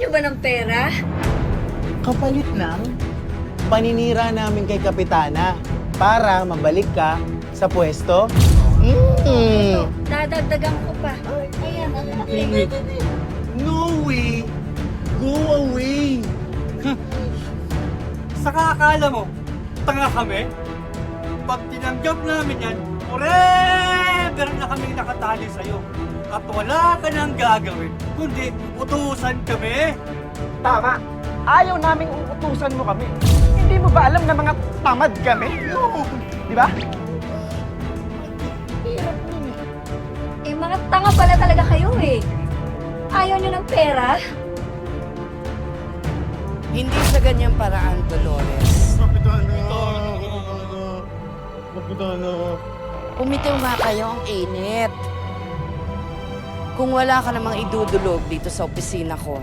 nyo ba ng pera? Kapalit ng paninira namin kay Kapitana para mabalik ka sa pwesto. Dadagdagan ko pa. Ayan, ang laki. No way! Go away! Saka akala mo, tanga kami? Pag tinanggap namin yan, forever na kaming nakatali sa'yo. At wala ka nang gagawin, kundi utusan kami. Tama. Ayaw naming uutusan mo kami. Hindi mo ba alam na mga tamad kami? Di ba? Eh, mga tanga pala talaga kayo eh. Ayaw nyo ng pera? Hindi sa ganyang paraan, Dolores. Umitiw nga kayo, ang init. Kung wala ka namang idudulog dito sa opisina ko,